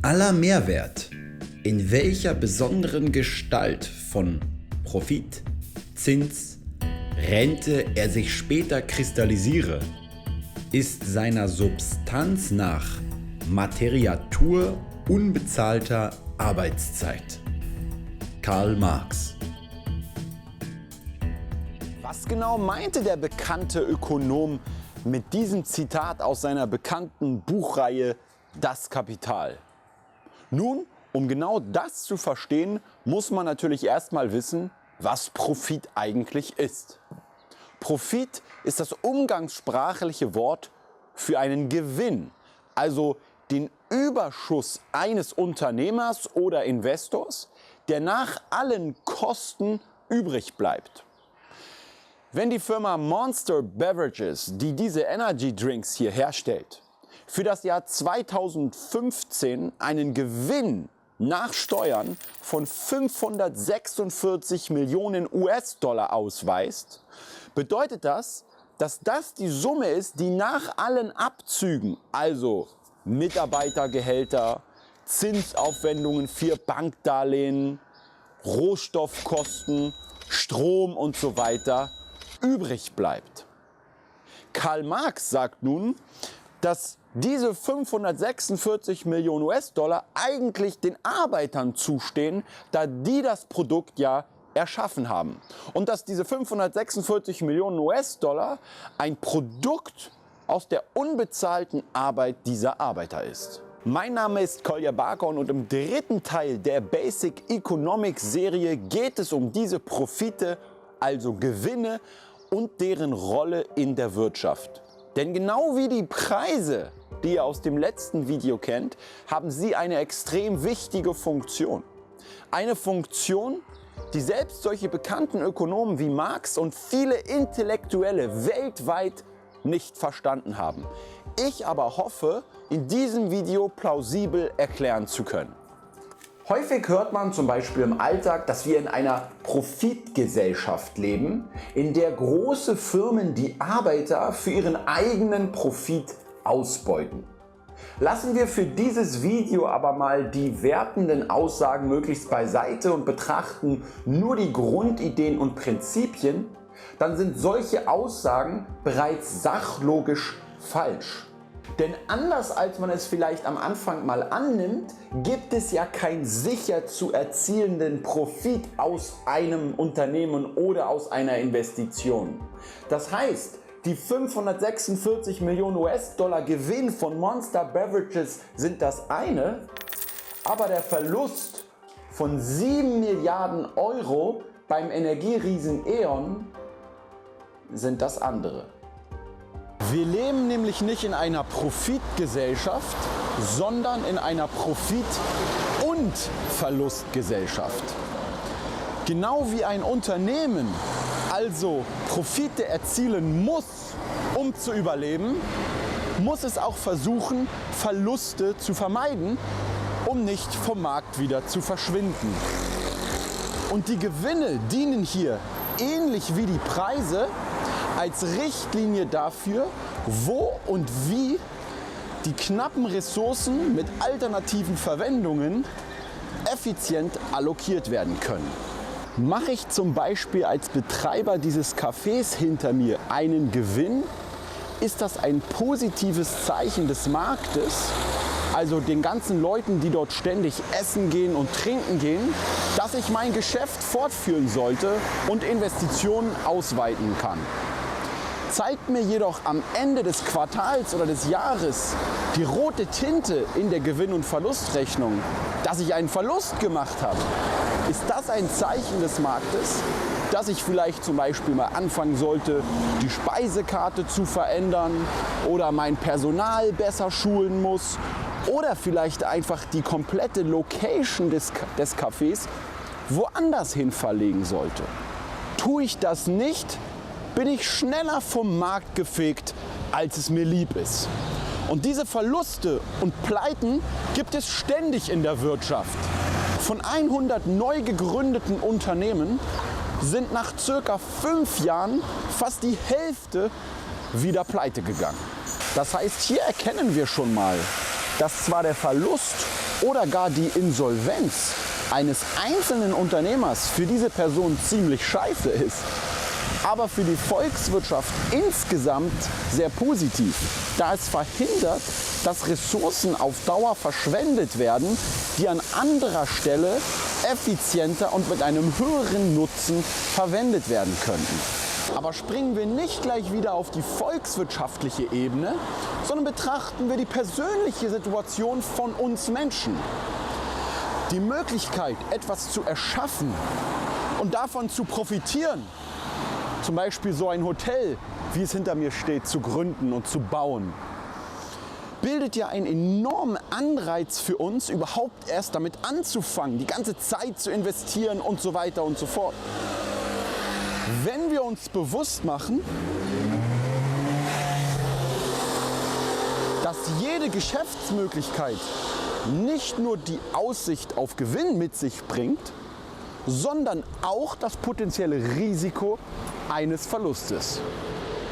aller Mehrwert, in welcher besonderen Gestalt von Profit, Zins, Rente er sich später kristallisiere, ist seiner Substanz nach Materiatur unbezahlter Arbeitszeit. Karl Marx. Was genau meinte der bekannte Ökonom mit diesem Zitat aus seiner bekannten Buchreihe Das Kapital? Nun, um genau das zu verstehen, muss man natürlich erstmal wissen, was Profit eigentlich ist. Profit ist das umgangssprachliche Wort für einen Gewinn, also den Überschuss eines Unternehmers oder Investors, der nach allen Kosten übrig bleibt. Wenn die Firma Monster Beverages, die diese Energy Drinks hier herstellt, für das Jahr 2015 einen Gewinn nach Steuern von 546 Millionen US-Dollar ausweist, bedeutet das, dass das die Summe ist, die nach allen Abzügen, also Mitarbeitergehälter, Zinsaufwendungen für Bankdarlehen, Rohstoffkosten, Strom und so weiter, übrig bleibt. Karl Marx sagt nun, dass diese 546 Millionen US-Dollar eigentlich den Arbeitern zustehen, da die das Produkt ja erschaffen haben. Und dass diese 546 Millionen US-Dollar ein Produkt aus der unbezahlten Arbeit dieser Arbeiter ist. Mein Name ist Kolja Barkon und im dritten Teil der Basic Economics Serie geht es um diese Profite, also Gewinne und deren Rolle in der Wirtschaft. Denn genau wie die Preise, die ihr aus dem letzten Video kennt, haben sie eine extrem wichtige Funktion. Eine Funktion, die selbst solche bekannten Ökonomen wie Marx und viele Intellektuelle weltweit nicht verstanden haben. Ich aber hoffe, in diesem Video plausibel erklären zu können. Häufig hört man zum Beispiel im Alltag, dass wir in einer Profitgesellschaft leben, in der große Firmen die Arbeiter für ihren eigenen Profit ausbeuten. Lassen wir für dieses Video aber mal die wertenden Aussagen möglichst beiseite und betrachten nur die Grundideen und Prinzipien, dann sind solche Aussagen bereits sachlogisch falsch. Denn anders als man es vielleicht am Anfang mal annimmt, gibt es ja keinen sicher zu erzielenden Profit aus einem Unternehmen oder aus einer Investition. Das heißt, die 546 Millionen US-Dollar Gewinn von Monster Beverages sind das eine, aber der Verlust von 7 Milliarden Euro beim Energieriesen E.ON sind das andere. Wir leben nämlich nicht in einer Profitgesellschaft, sondern in einer Profit- und Verlustgesellschaft. Genau wie ein Unternehmen also Profite erzielen muss, um zu überleben, muss es auch versuchen, Verluste zu vermeiden, um nicht vom Markt wieder zu verschwinden. Und die Gewinne dienen hier, ähnlich wie die Preise, als Richtlinie dafür, wo und wie die knappen Ressourcen mit alternativen Verwendungen effizient allokiert werden können. Mache ich zum Beispiel als Betreiber dieses Cafés hinter mir einen Gewinn, ist das ein positives Zeichen des Marktes, also den ganzen Leuten, die dort ständig essen gehen und trinken gehen, dass ich mein Geschäft fortführen sollte und Investitionen ausweiten kann. Zeigt mir jedoch am Ende des Quartals oder des Jahres die rote Tinte in der Gewinn- und Verlustrechnung, dass ich einen Verlust gemacht habe, ist das ein Zeichen des Marktes, dass ich vielleicht zum Beispiel mal anfangen sollte, die Speisekarte zu verändern oder mein Personal besser schulen muss oder vielleicht einfach die komplette Location des Cafés woanders hin verlegen sollte. Tue ich das nicht, bin ich schneller vom Markt gefegt, als es mir lieb ist. Und diese Verluste und Pleiten gibt es ständig in der Wirtschaft. Von 100 neu gegründeten Unternehmen sind nach circa 5 Jahren fast die Hälfte wieder pleite gegangen. Das heißt, hier erkennen wir schon mal, dass zwar der Verlust oder gar die Insolvenz eines einzelnen Unternehmers für diese Person ziemlich scheiße ist, aber für die Volkswirtschaft insgesamt sehr positiv, da es verhindert, dass Ressourcen auf Dauer verschwendet werden, die an anderer Stelle effizienter und mit einem höheren Nutzen verwendet werden könnten. Aber springen wir nicht gleich wieder auf die volkswirtschaftliche Ebene, sondern betrachten wir die persönliche Situation von uns Menschen. Die Möglichkeit, etwas zu erschaffen und davon zu profitieren, zum Beispiel so ein Hotel, wie es hinter mir steht, zu gründen und zu bauen, bildet ja einen enormen Anreiz für uns, überhaupt erst damit anzufangen, die ganze Zeit zu investieren und so weiter und so fort. Wenn wir uns bewusst machen, dass jede Geschäftsmöglichkeit nicht nur die Aussicht auf Gewinn mit sich bringt, sondern auch das potenzielle Risiko eines Verlustes.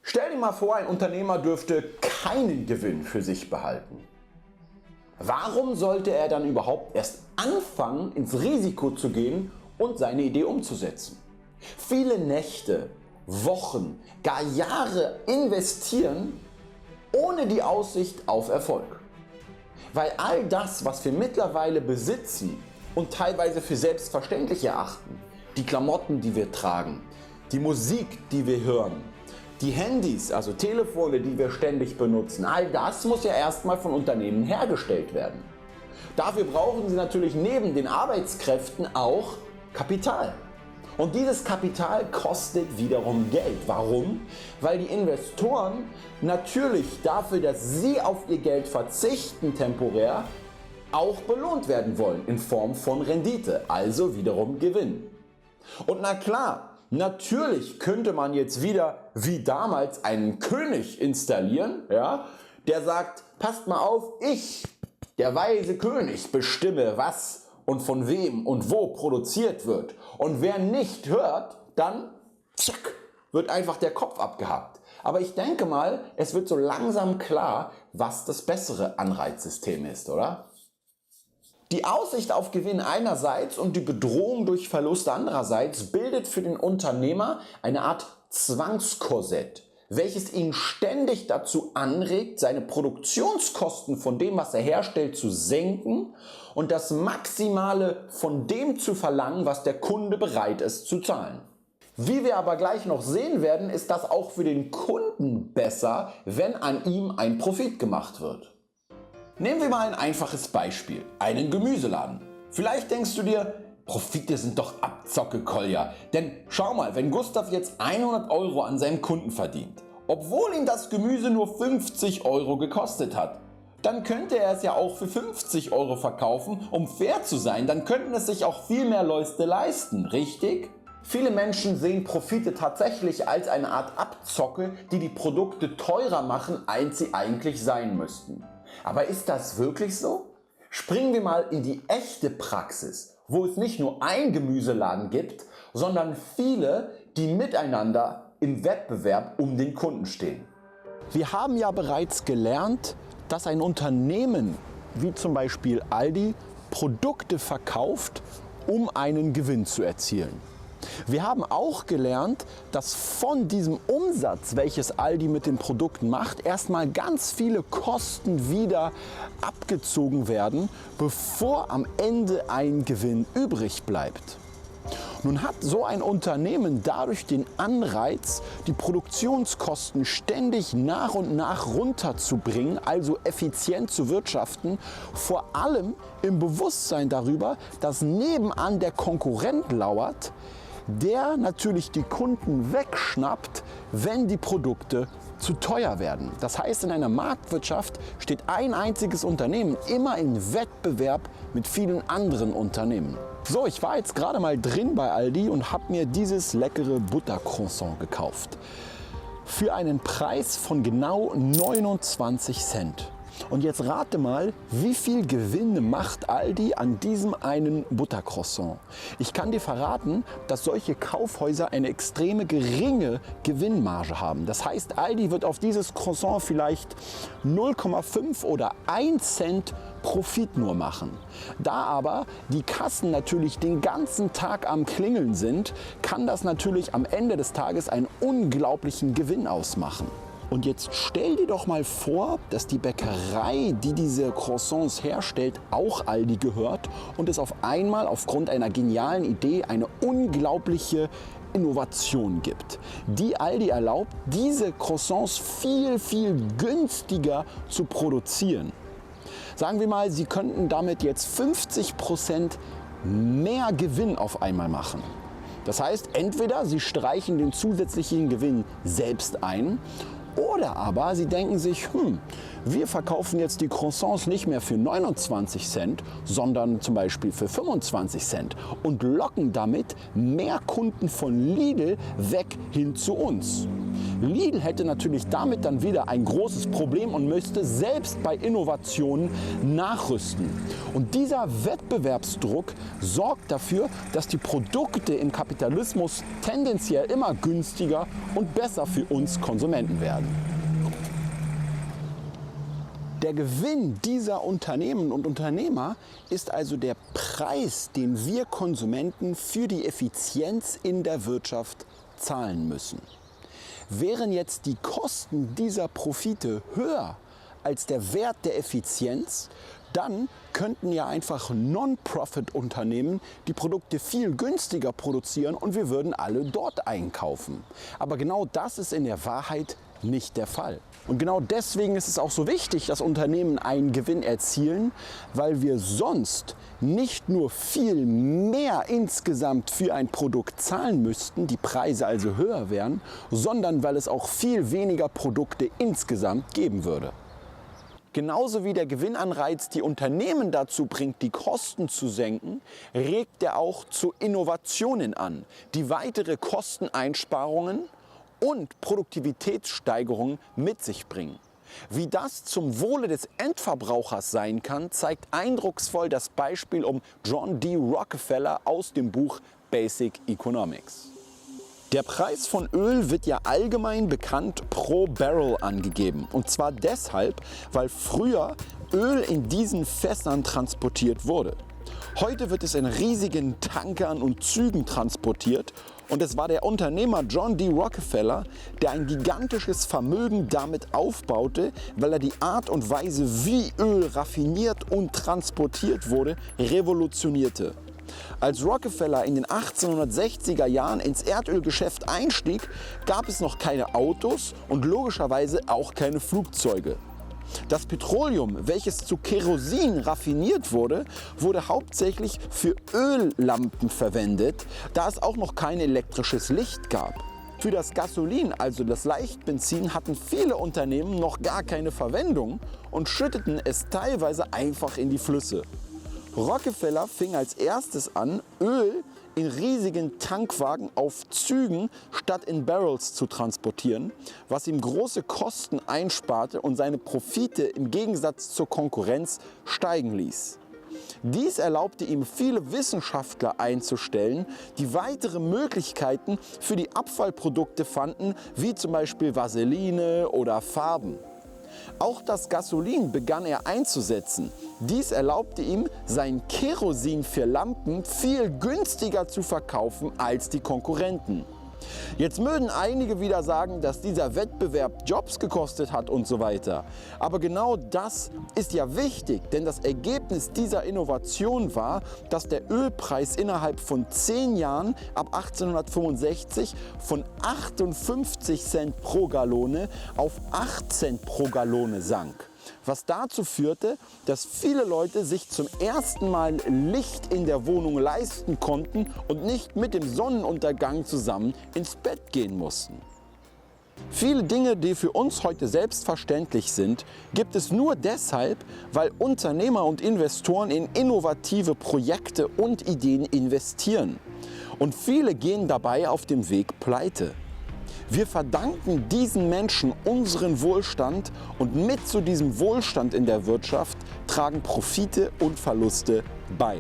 Stell dir mal vor, ein Unternehmer dürfte keinen Gewinn für sich behalten. Warum sollte er dann überhaupt erst anfangen, ins Risiko zu gehen und seine Idee umzusetzen? Viele Nächte, Wochen, gar Jahre investieren ohne die Aussicht auf Erfolg. Weil all das, was wir mittlerweile besitzen und teilweise für selbstverständlich erachten, die Klamotten, die wir tragen, die Musik, die wir hören, die Handys, also Telefone, die wir ständig benutzen, all das muss ja erstmal von Unternehmen hergestellt werden. Dafür brauchen sie natürlich neben den Arbeitskräften auch Kapital. Und dieses Kapital kostet wiederum Geld. Warum? Weil die Investoren natürlich dafür, dass sie auf ihr Geld verzichten temporär, auch belohnt werden wollen in Form von Rendite, also wiederum Gewinn. Und na klar, natürlich könnte man jetzt wieder wie damals einen König installieren, ja, der sagt, passt mal auf, ich, der weise König, bestimme was und von wem und wo produziert wird. Und wer nicht hört, dann zack, wird einfach der Kopf abgehackt. Aber ich denke mal, es wird so langsam klar, was das bessere Anreizsystem ist, oder? Die Aussicht auf Gewinn einerseits und die Bedrohung durch Verluste andererseits bildet für den Unternehmer eine Art Zwangskorsett, welches ihn ständig dazu anregt, seine Produktionskosten von dem, was er herstellt, zu senken und das Maximale von dem zu verlangen, was der Kunde bereit ist zu zahlen. Wie wir aber gleich noch sehen werden, ist das auch für den Kunden besser, wenn an ihm ein Profit gemacht wird. Nehmen wir mal ein einfaches Beispiel, einen Gemüseladen. Vielleicht denkst du dir, Profite sind doch Abzocke, Kolja. Denn schau mal, wenn Gustav jetzt 100 € an seinem Kunden verdient, obwohl ihm das Gemüse nur 50 € gekostet hat, dann könnte er es ja auch für 50 € verkaufen, um fair zu sein. Dann könnten es sich auch viel mehr Leute leisten, richtig? Viele Menschen sehen Profite tatsächlich als eine Art Abzocke, die die Produkte teurer machen, als sie eigentlich sein müssten. Aber ist das wirklich so? Springen wir mal in die echte Praxis, wo es nicht nur einen Gemüseladen gibt, sondern viele, die miteinander im Wettbewerb um den Kunden stehen. Wir haben ja bereits gelernt, dass ein Unternehmen wie zum Beispiel Aldi Produkte verkauft, um einen Gewinn zu erzielen. Wir haben auch gelernt, dass von diesem Umsatz, welches Aldi mit den Produkten macht, erstmal ganz viele Kosten wieder abgezogen werden, bevor am Ende ein Gewinn übrig bleibt. Nun hat so ein Unternehmen dadurch den Anreiz, die Produktionskosten ständig nach und nach runterzubringen, also effizient zu wirtschaften, vor allem im Bewusstsein darüber, dass nebenan der Konkurrent lauert, der natürlich die Kunden wegschnappt, wenn die Produkte zu teuer werden. Das heißt, in einer Marktwirtschaft steht ein einziges Unternehmen immer in Wettbewerb mit vielen anderen Unternehmen. So, ich war jetzt gerade mal drin bei Aldi und habe mir dieses leckere Buttercroissant gekauft. Für einen Preis von genau 29 Cent. Und jetzt rate mal, wie viel Gewinn macht Aldi an diesem einen Buttercroissant? Ich kann dir verraten, dass solche Kaufhäuser eine extreme geringe Gewinnmarge haben. Das heißt, Aldi wird auf dieses Croissant vielleicht 0,5 oder 1 Cent Profit nur machen. Da aber die Kassen natürlich den ganzen Tag am Klingeln sind, kann das natürlich am Ende des Tages einen unglaublichen Gewinn ausmachen. Und jetzt stell dir doch mal vor, dass die Bäckerei, die diese Croissants herstellt, auch Aldi gehört und es auf einmal aufgrund einer genialen Idee eine unglaubliche Innovation gibt, die Aldi erlaubt, diese Croissants viel, viel günstiger zu produzieren. Sagen wir mal, sie könnten damit jetzt 50% mehr Gewinn auf einmal machen. Das heißt, entweder sie streichen den zusätzlichen Gewinn selbst ein, oder aber sie denken sich, wir verkaufen jetzt die Croissants nicht mehr für 29 Cent, sondern zum Beispiel für 25 Cent und locken damit mehr Kunden von Lidl weg hin zu uns. Lidl hätte natürlich damit dann wieder ein großes Problem und müsste selbst bei Innovationen nachrüsten. Und dieser Wettbewerbsdruck sorgt dafür, dass die Produkte im Kapitalismus tendenziell immer günstiger und besser für uns Konsumenten werden. Der Gewinn dieser Unternehmen und Unternehmer ist also der Preis, den wir Konsumenten für die Effizienz in der Wirtschaft zahlen müssen. Wären jetzt die Kosten dieser Profite höher als der Wert der Effizienz, dann könnten ja einfach Non-Profit-Unternehmen die Produkte viel günstiger produzieren und wir würden alle dort einkaufen. Aber genau das ist in der Wahrheit nicht der Fall. Und genau deswegen ist es auch so wichtig, dass Unternehmen einen Gewinn erzielen, weil wir sonst nicht nur viel mehr insgesamt für ein Produkt zahlen müssten, die Preise also höher wären, sondern weil es auch viel weniger Produkte insgesamt geben würde. Genauso wie der Gewinnanreiz die Unternehmen dazu bringt, die Kosten zu senken, regt er auch zu Innovationen an, die weitere Kosteneinsparungen und Produktivitätssteigerungen mit sich bringen. Wie das zum Wohle des Endverbrauchers sein kann, zeigt eindrucksvoll das Beispiel um John D. Rockefeller aus dem Buch Basic Economics. Der Preis von Öl wird ja allgemein bekannt pro Barrel angegeben. Und zwar deshalb, weil früher Öl in diesen Fässern transportiert wurde. Heute wird es in riesigen Tankern und Zügen transportiert. Und es war der Unternehmer John D. Rockefeller, der ein gigantisches Vermögen damit aufbaute, weil er die Art und Weise, wie Öl raffiniert und transportiert wurde, revolutionierte. Als Rockefeller in den 1860er Jahren ins Erdölgeschäft einstieg, gab es noch keine Autos und logischerweise auch keine Flugzeuge. Das Petroleum, welches zu Kerosin raffiniert wurde, wurde hauptsächlich für Öllampen verwendet, da es auch noch kein elektrisches Licht gab. Für das Gasolin, also das Leichtbenzin, hatten viele Unternehmen noch gar keine Verwendung und schütteten es teilweise einfach in die Flüsse. Rockefeller fing als erstes an, Öl in riesigen Tankwagen auf Zügen statt in Barrels zu transportieren, was ihm große Kosten einsparte und seine Profite im Gegensatz zur Konkurrenz steigen ließ. Dies erlaubte ihm, viele Wissenschaftler einzustellen, die weitere Möglichkeiten für die Abfallprodukte fanden, wie zum Beispiel Vaseline oder Farben. Auch das Gasolin begann er einzusetzen. Dies erlaubte ihm, sein Kerosin für Lampen viel günstiger zu verkaufen als die Konkurrenten. Jetzt mögen einige wieder sagen, dass dieser Wettbewerb Jobs gekostet hat und so weiter. Aber genau das ist ja wichtig, denn das Ergebnis dieser Innovation war, dass der Ölpreis innerhalb von 10 Jahren ab 1865 von 58 Cent pro Gallone auf 8 Cent pro Gallone sank. Was dazu führte, dass viele Leute sich zum ersten Mal Licht in der Wohnung leisten konnten und nicht mit dem Sonnenuntergang zusammen ins Bett gehen mussten. Viele Dinge, die für uns heute selbstverständlich sind, gibt es nur deshalb, weil Unternehmer und Investoren in innovative Projekte und Ideen investieren. Und viele gehen dabei auf dem Weg pleite. Wir verdanken diesen Menschen unseren Wohlstand und mit zu diesem Wohlstand in der Wirtschaft tragen Profite und Verluste bei.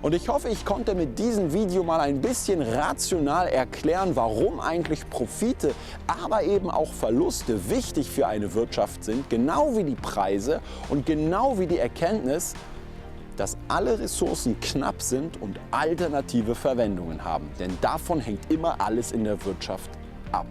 Und ich hoffe, ich konnte mit diesem Video mal ein bisschen rational erklären, warum eigentlich Profite, aber eben auch Verluste wichtig für eine Wirtschaft sind, genau wie die Preise und genau wie die Erkenntnis, dass alle Ressourcen knapp sind und alternative Verwendungen haben. Denn davon hängt immer alles in der Wirtschaft ab.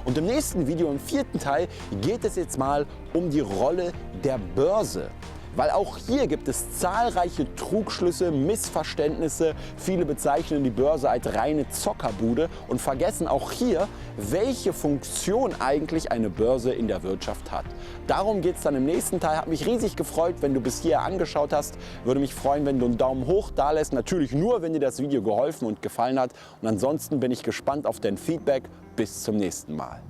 Und im nächsten Video, im 4. Teil, geht es jetzt mal um die Rolle der Börse. Weil auch hier gibt es zahlreiche Trugschlüsse, Missverständnisse. Viele bezeichnen die Börse als reine Zockerbude und vergessen auch hier, welche Funktion eigentlich eine Börse in der Wirtschaft hat. Darum geht es dann im nächsten Teil. Hat mich riesig gefreut, wenn du bis hierher angeschaut hast. Würde mich freuen, wenn du einen Daumen hoch da lässt. Natürlich nur, wenn dir das Video geholfen und gefallen hat. Und ansonsten bin ich gespannt auf dein Feedback. Bis zum nächsten Mal.